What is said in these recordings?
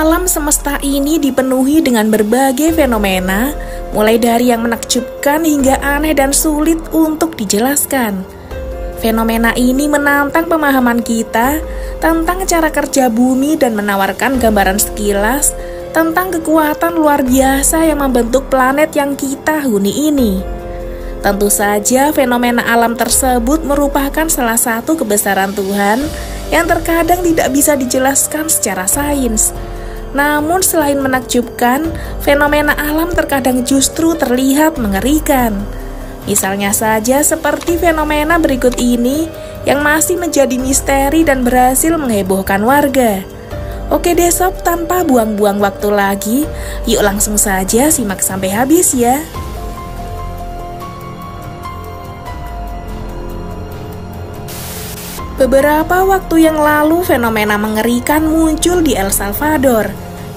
Alam semesta ini dipenuhi dengan berbagai fenomena, mulai dari yang menakjubkan hingga aneh dan sulit untuk dijelaskan. Fenomena ini menantang pemahaman kita tentang cara kerja bumi dan menawarkan gambaran sekilas tentang kekuatan luar biasa yang membentuk planet yang kita huni ini. Tentu saja fenomena alam tersebut merupakan salah satu kebesaran Tuhan yang terkadang tidak bisa dijelaskan secara sains. Namun selain menakjubkan, fenomena alam terkadang justru terlihat mengerikan. Misalnya saja seperti fenomena berikut ini yang masih menjadi misteri dan berhasil menghebohkan warga. Oke deh sob, tanpa buang-buang waktu lagi, yuk langsung saja simak sampai habis ya. Beberapa waktu yang lalu fenomena mengerikan muncul di El Salvador,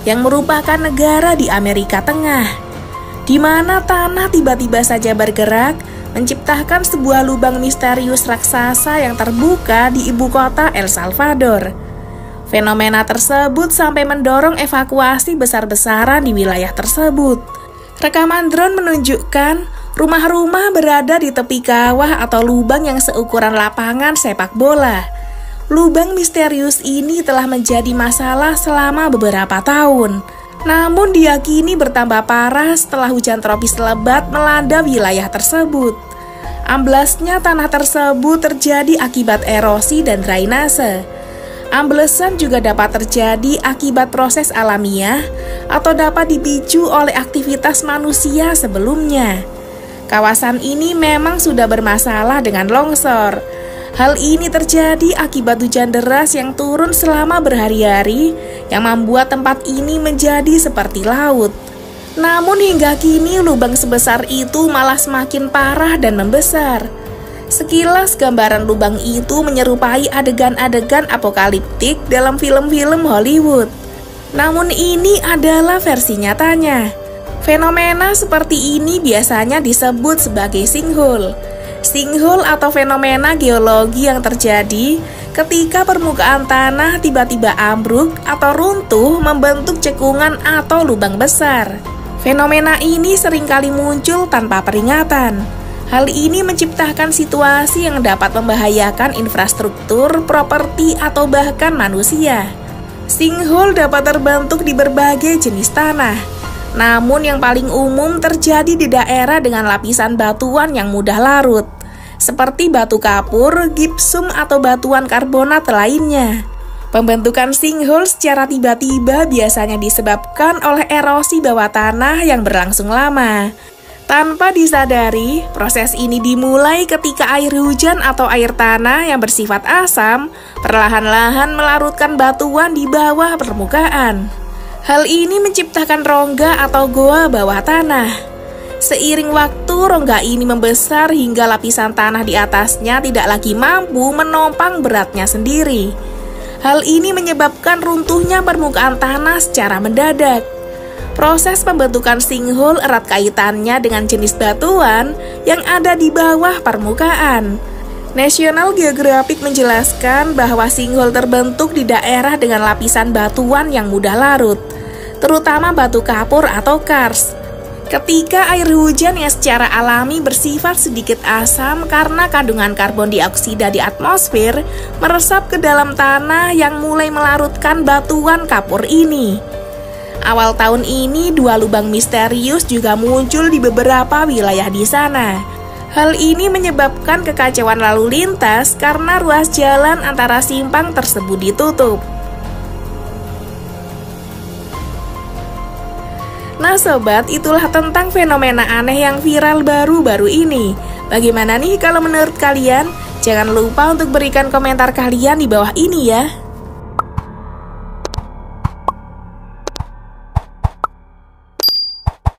yang merupakan negara di Amerika Tengah, di mana tanah tiba-tiba saja bergerak, menciptakan sebuah lubang misterius raksasa yang terbuka di ibu kota El Salvador. Fenomena tersebut sampai mendorong evakuasi besar-besaran di wilayah tersebut. Rekaman drone menunjukkan rumah-rumah berada di tepi kawah atau lubang yang seukuran lapangan sepak bola. Lubang misterius ini telah menjadi masalah selama beberapa tahun. Namun diyakini bertambah parah setelah hujan tropis lebat melanda wilayah tersebut. Amblasnya tanah tersebut terjadi akibat erosi dan drainase. Amblesan juga dapat terjadi akibat proses alamiah atau dapat dipicu oleh aktivitas manusia sebelumnya. Kawasan ini memang sudah bermasalah dengan longsor. Hal ini terjadi akibat hujan deras yang turun selama berhari-hari yang membuat tempat ini menjadi seperti laut. Namun hingga kini lubang sebesar itu malah semakin parah dan membesar. Sekilas gambaran lubang itu menyerupai adegan-adegan apokaliptik dalam film-film Hollywood. Namun ini adalah versi nyatanya. Fenomena seperti ini biasanya disebut sebagai sinkhole. Sinkhole atau fenomena geologi yang terjadi ketika permukaan tanah tiba-tiba ambruk atau runtuh membentuk cekungan atau lubang besar. Fenomena ini seringkali muncul tanpa peringatan. Hal ini menciptakan situasi yang dapat membahayakan infrastruktur, properti, atau bahkan manusia. Sinkhole dapat terbentuk di berbagai jenis tanah. Namun yang paling umum terjadi di daerah dengan lapisan batuan yang mudah larut, seperti batu kapur, gipsum, atau batuan karbonat lainnya. Pembentukan sinkhole secara tiba-tiba biasanya disebabkan oleh erosi bawah tanah yang berlangsung lama. Tanpa disadari, proses ini dimulai ketika air hujan atau air tanah yang bersifat asam perlahan-lahan melarutkan batuan di bawah permukaan. Hal ini menciptakan rongga atau goa bawah tanah. Seiring waktu, rongga ini membesar hingga lapisan tanah di atasnya tidak lagi mampu menopang beratnya sendiri. Hal ini menyebabkan runtuhnya permukaan tanah secara mendadak. Proses pembentukan sinkhole erat kaitannya dengan jenis batuan yang ada di bawah permukaan. National Geographic menjelaskan bahwa sinkhole terbentuk di daerah dengan lapisan batuan yang mudah larut, terutama batu kapur atau kars. Ketika air hujan yang secara alami bersifat sedikit asam karena kandungan karbon dioksida di atmosfer meresap ke dalam tanah yang mulai melarutkan batuan kapur ini. Awal tahun ini, 2 lubang misterius juga muncul di beberapa wilayah di sana. Hal ini menyebabkan kekacauan lalu lintas karena ruas jalan antara simpang tersebut ditutup. Nah sobat, itulah tentang fenomena aneh yang viral baru-baru ini. Bagaimana nih kalau menurut kalian? Jangan lupa untuk berikan komentar kalian di bawah ini ya.